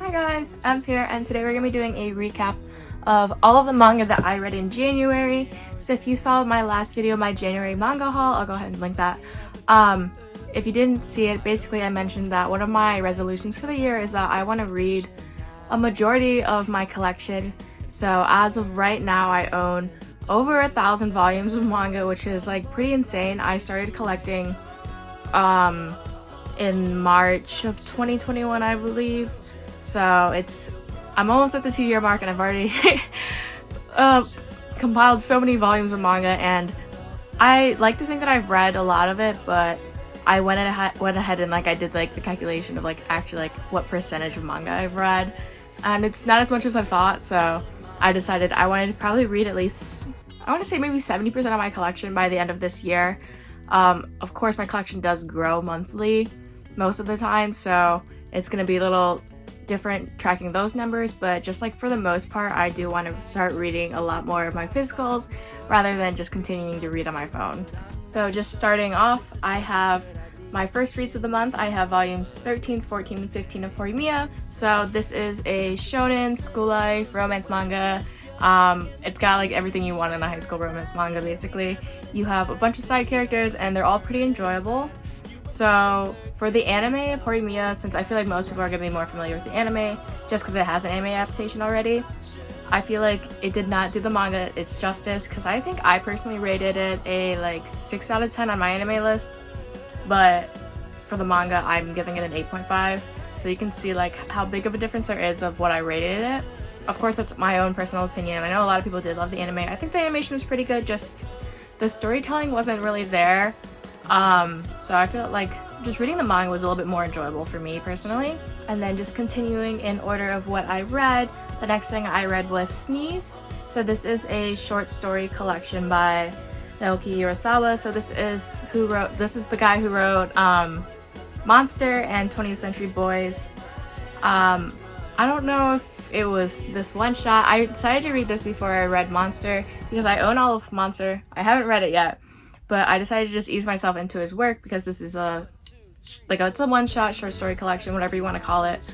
Hi guys, Em's here, and today we're going to be doing a recap of all of the manga that I read in January. So if you saw my last video, my January manga haul, I'll go ahead and link that. If you didn't see it, basically I mentioned that one of my resolutions for the year is that I want to read a majority of my collection. So as of right now, I own over 1,000 volumes of manga, which is like pretty insane. I started collecting in March of 2021, I believe. So I'm almost at the 2-year mark, and I've already compiled so many volumes of manga, and I like to think that I've read a lot of it, but I went ahead and I did the calculation of actually what percentage of manga I've read, and it's not as much as I thought. So I decided I wanted to probably read at least, I want to say maybe 70% of my collection by the end of this year. Of course, my collection does grow monthly most of the time, so it's gonna be a little different tracking those numbers, but just for the most part, I do want to start reading a lot more of my physicals rather than just continuing to read on my phone. So just starting off, I have my first reads of the month. I have volumes 13, 14, and 15 of Horimiya. So this is a shonen, school life, romance manga. It's got everything you want in a high school romance manga, basically. You have a bunch of side characters, and they're all pretty enjoyable. So for the anime of Horimiya, since I feel like most people are going to be more familiar with the anime just because it has an anime adaptation already, I feel like it did not do the manga its justice, because I think I personally rated it a 6 out of 10 on my anime list, but for the manga I'm giving it an 8.5. So you can see how big of a difference there is of what I rated it. Of course, that's my own personal opinion. I know a lot of people did love the anime. I think the animation was pretty good, just the storytelling wasn't really there. So I feel like just reading the manga was a little bit more enjoyable for me personally. And then just continuing in order of what I read, the next thing I read was Sneeze. So this is a short story collection by Naoki Urasawa. So this is the guy who wrote Monster and 20th Century Boys. I don't know if it was this one shot. I decided to read this before I read Monster because I own all of Monster. I haven't read it yet, but I decided to just ease myself into his work because this is it's a one-shot short story collection, whatever you want to call it.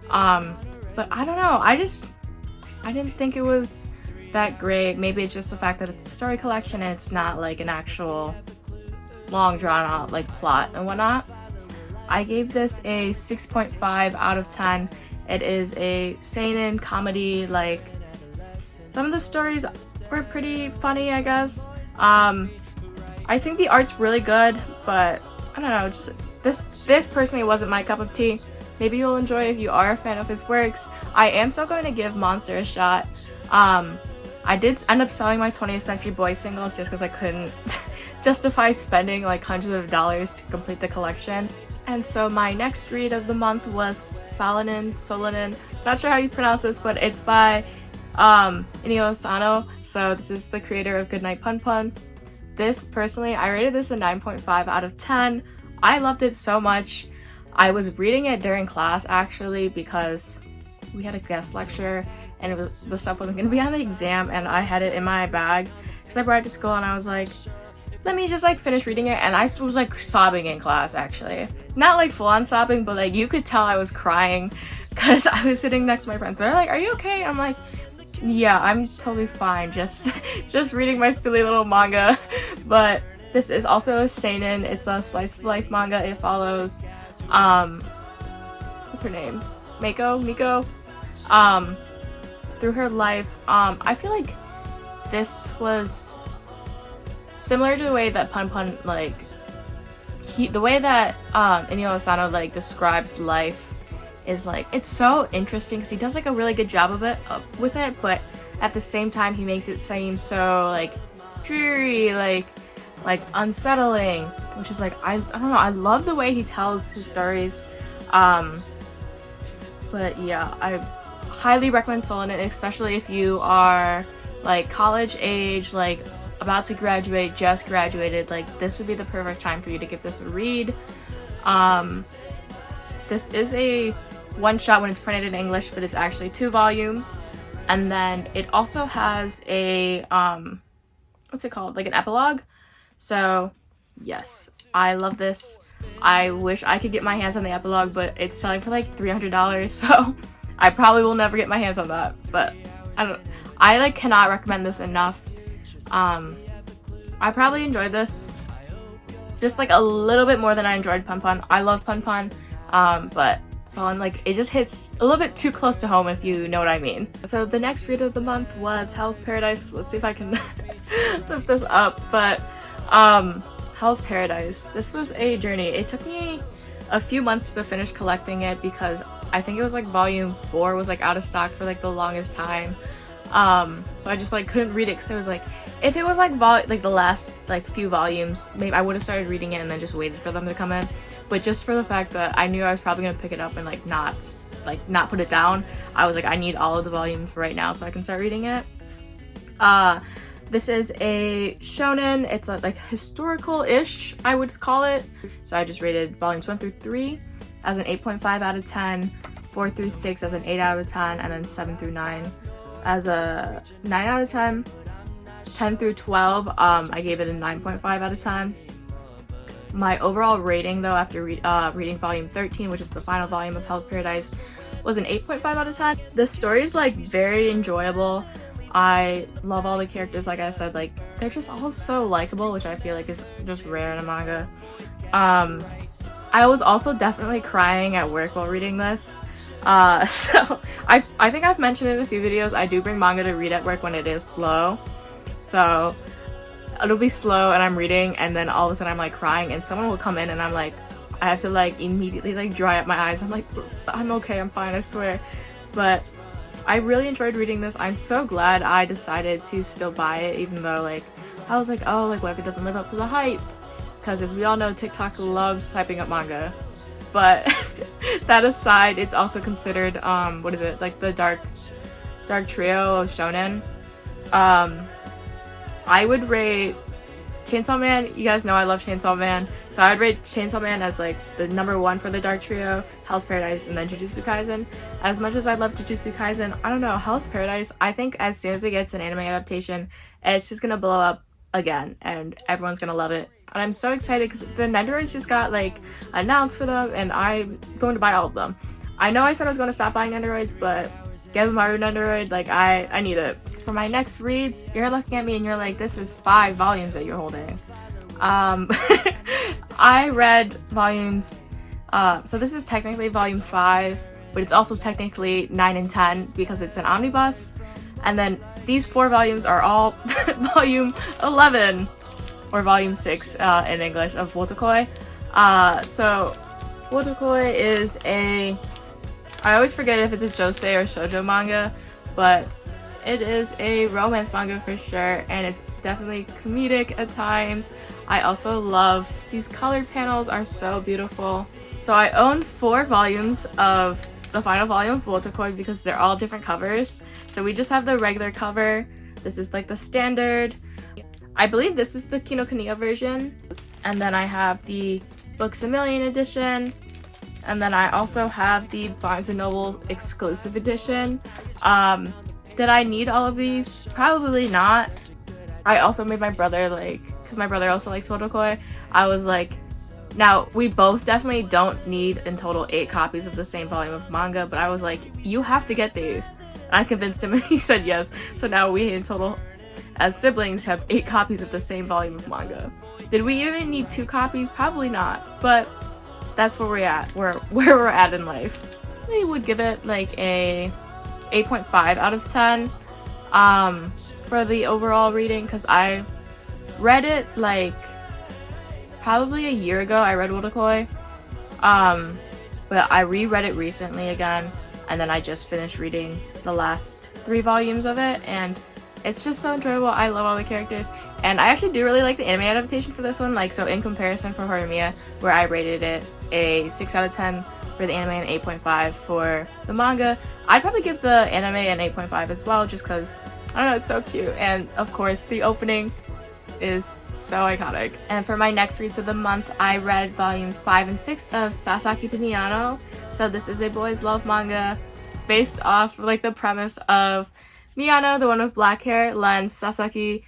But I don't know, I didn't think it was that great. Maybe it's just the fact that it's a story collection and it's not an actual long drawn out plot and whatnot. I gave this a 6.5 out of 10. It is a seinen comedy. Some of the stories were pretty funny, I guess. I think the art's really good, but I don't know, just this personally wasn't my cup of tea. Maybe you'll enjoy it if you are a fan of his works. I am still going to give Monster a shot. I did end up selling my 20th Century Boys singles just because I couldn't justify spending hundreds of dollars to complete the collection. And so my next read of the month was Solanin. Not sure how you pronounce this, but it's by Inio Asano. So this is the creator of Goodnight Pun Pun. This, personally, I rated this a 9.5 out of 10. I loved it so much. I was reading it during class, actually, because we had a guest lecture, and the stuff wasn't going to be on the exam, and I had it in my bag, because I brought it to school, and I was like, let me just, finish reading it, and I was, sobbing in class, actually. Not, full-on sobbing, but, you could tell I was crying, because I was sitting next to my friends. They're like, are you okay? I'm like, yeah, I'm totally fine, just reading my silly little manga. But this is also a seinen. It's a slice of life manga. It follows what's her name, Miko through her life. I feel like this was similar to the way that Pun Pun the way that Inio Asano describes life is it's so interesting because he does a really good job of it with it, but at the same time he makes it seem so dreary, unsettling, which is I don't know, I love the way he tells his stories. But yeah, I highly recommend Solanin, especially if you are college age, about to graduate, just graduated. This would be the perfect time for you to give this a read. This is a one shot when it's printed in English, but it's actually 2 volumes. And then it also has a what's it called, an epilogue. So yes, I love this. I wish I could get my hands on the epilogue, but it's selling for like $300, so I probably will never get my hands on that. But I like cannot recommend this enough. I probably enjoyed this just like a little bit more than I enjoyed Pun Pun. I love Pun Pun, but Solanin, like, it just hits a little bit too close to home, if you know what I mean. So the next read of the month was Hell's Paradise. Let's see if I can lift this up. But Hell's Paradise, this was a journey. It took me a few months to finish collecting it because I think it was like volume 4 was like out of stock for like the longest time. So I just like couldn't read it because it was like, if it was like the last like few volumes, maybe I would have started reading it and then just waited for them to come in. But just for the fact that I knew I was probably gonna pick it up and like not put it down, I was like, I need all of the volumes right now so I can start reading it. This is a shonen. It's a, like, historical-ish, I would call it. So I just rated volumes 1 through 3 as an 8.5 out of 10, 4 through 6 as an 8 out of 10, and then 7 through 9 as a 9 out of 10. 10 through 12, I gave it a 9.5 out of 10. My overall rating, though, after reading volume 13, which is the final volume of Hell's Paradise, was an 8.5 out of 10. The story is like very enjoyable. I love all the characters, like I said, like they're just all so likable, which I feel like is just rare in a manga. I was also definitely crying at work while reading this. So I think I've mentioned in a few videos, I do bring manga to read at work when it is slow. So it'll be slow and I'm reading and then all of a sudden I'm like crying and someone will come in and I'm like, I have to like immediately like dry up my eyes. I'm like, I'm okay, I'm fine, I swear. But I really enjoyed reading this. I'm so glad I decided to still buy it, even though like I was like, oh, like what if it doesn't live up to the hype? Because as we all know, TikTok loves hyping up manga. But that aside, it's also considered what is it, like the dark trio of shonen. I would rate Chainsaw Man. You guys know I love Chainsaw Man, so I would rate Chainsaw Man as like the number 1 for the dark trio, Hell's Paradise, and then Jujutsu Kaisen. As much as I love Jujutsu Kaisen, I don't know, Hell's Paradise, I think as soon as it gets an anime adaptation, it's just gonna blow up again and everyone's gonna love it. And I'm so excited because the Nendoroids just got like announced for them and I'm going to buy all of them. I know I said I was going to stop buying Nendoroids, but Gabamaru Nendoroid, like I need it. For my next reads, you're looking at me and you're like, this is 5 volumes that you're holding. I read volumes, so this is technically volume 5, but it's also technically 9 and 10 because it's an omnibus. And then these 4 volumes are all volume 11, or volume 6 in English, of wotakoi. So wotakoi is I always forget if it's a josei or shoujo manga, but it is a romance manga for sure, and it's definitely comedic at times. I also love these colored panels, are so beautiful. So I own 4 volumes of the final volume of wotakoi because they're all different covers. So we just have the regular cover. This is like the standard. I believe this is the Kinokuniya version. And then I have the Books A Million edition. And then I also have the Barnes & Noble exclusive edition. Did I need all of these? Probably not. I also made my brother, like, because my brother also likes wotakoi, I was like, now we both definitely don't need in total 8 copies of the same volume of manga, but I was like, you have to get these. And I convinced him and he said yes. So now we in total, as siblings, have 8 copies of the same volume of manga. Did we even need 2 copies? Probably not, but that's where we're at, where we're at in life. I would give it like a 8.5 out of 10 for the overall reading, because I read it like probably a year ago. I read wotakoi, but I reread it recently again, and then I just finished reading the last 3 volumes of it, and it's just so enjoyable. I love all the characters, and I actually do really like the anime adaptation for this one. Like, so in comparison for Horimiya, where I rated it a 6 out of 10 for the anime and 8.5 for the manga, I'd probably give the anime an 8.5 as well, just because, I don't know, it's so cute. And of course, the opening is so iconic. And for my next reads of the month, I read volumes 5 and 6 of Sasaki to Miyano. So this is a boys love manga based off like the premise of Miyano, the one with black hair, lends Sasaki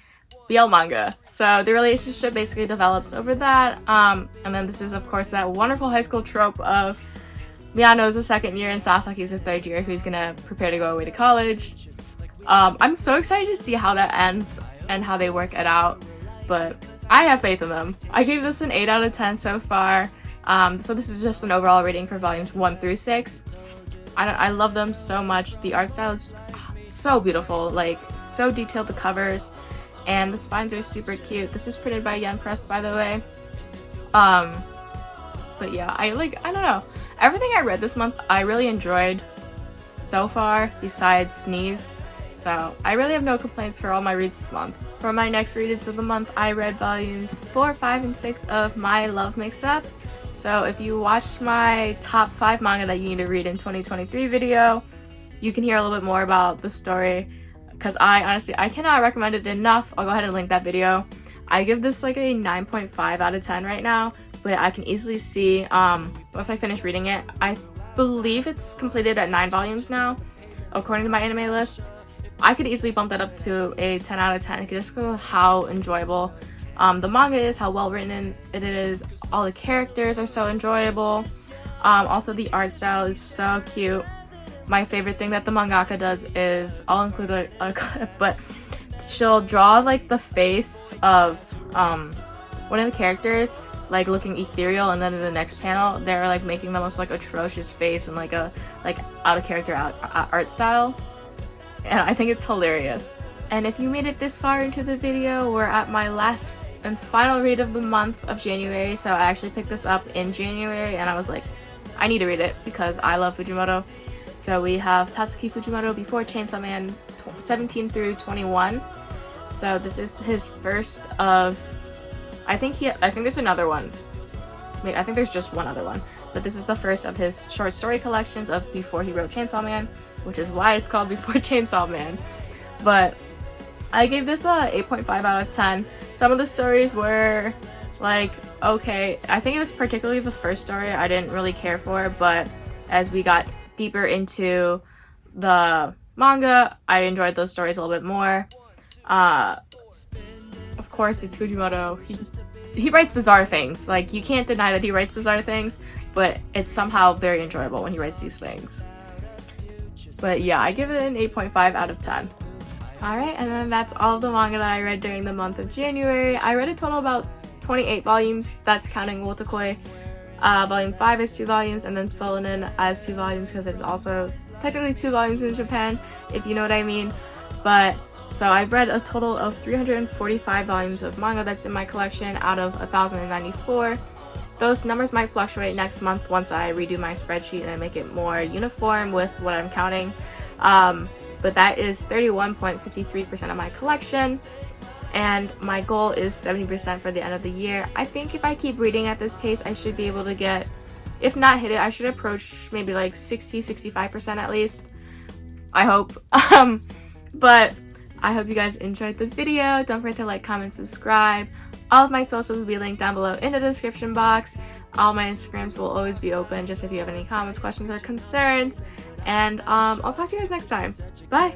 BL manga. So the relationship basically develops over that. And then this is, of course, that wonderful high school trope of Miyano's a second year and Sasaki's a third year who's gonna prepare to go away to college. I'm so excited to see how that ends and how they work it out, but I have faith in them. I gave this an 8 out of 10 so far. So this is just an overall rating for volumes 1 through 6. I love them so much. The art style is so beautiful, like so detailed, the covers, and the spines are super cute. This is printed by Yen Press, by the way. But yeah, I don't know. Everything I read this month I really enjoyed so far, besides Sneeze. So I really have no complaints for all my reads this month. For my next reads of the month, I read volumes 4, 5, and 6 of My Love Mix-Up. So if you watched my top 5 manga that you need to read in 2023 video, you can hear a little bit more about the story, because I cannot recommend it enough. I'll go ahead and link that video. I give this like a 9.5 out of 10 right now, but I can easily see once I finish reading it. I believe it's completed at 9 volumes now, according to my anime list. I could easily bump that up to a 10 out of 10 just because of how enjoyable the manga is, how well written it is. All the characters are so enjoyable. Also, the art style is so cute. My favorite thing that the mangaka does is, I'll include a clip, but she'll draw like the face of one of the characters like looking ethereal, and then in the next panel they're like making the most like atrocious face and like a out of character art style, and I think it's hilarious. And if you made it this far into the video, we're at my last and final read of the month of January. So I actually picked this up in January and I was like, I need to read it because I love Fujimoto. So we have Tatsuki Fujimoto Before Chainsaw Man 17 through 21. So this is his first of, I think there's another one. I think there's just one other one. But this is the first of his short story collections of before he wrote Chainsaw Man, which is why it's called Before Chainsaw Man. But I gave this a 8.5 out of 10. Some of the stories were like, okay. I think it was particularly the first story I didn't really care for, but as we got deeper into the manga, I enjoyed those stories a little bit more. Of course, it's Fujimoto. He writes bizarre things. Like, you can't deny that he writes bizarre things, but it's somehow very enjoyable when he writes these things. But yeah, I give it an 8.5 out of 10. Alright, and then that's all of the manga that I read during the month of January. I read a total about 28 volumes. That's counting Wotakoi. Volume 5 is 2 volumes, and then Solanin as 2 volumes, because there's also technically 2 volumes in Japan, if you know what I mean. But so I've read a total of 345 volumes of manga that's in my collection out of 1,094. Those numbers might fluctuate next month once I redo my spreadsheet and I make it more uniform with what I'm counting. But that is 31.53% of my collection, and my goal is 70% for the end of the year. I think if I keep reading at this pace, I should be able to get, if not hit it, I should approach maybe like 60-65% at least. I hope. But I hope you guys enjoyed the video. Don't forget to like, comment, subscribe. All of my socials will be linked down below in the description box. All my Instagrams will always be open, just if you have any comments, questions, or concerns. And I'll talk to you guys next time. Bye!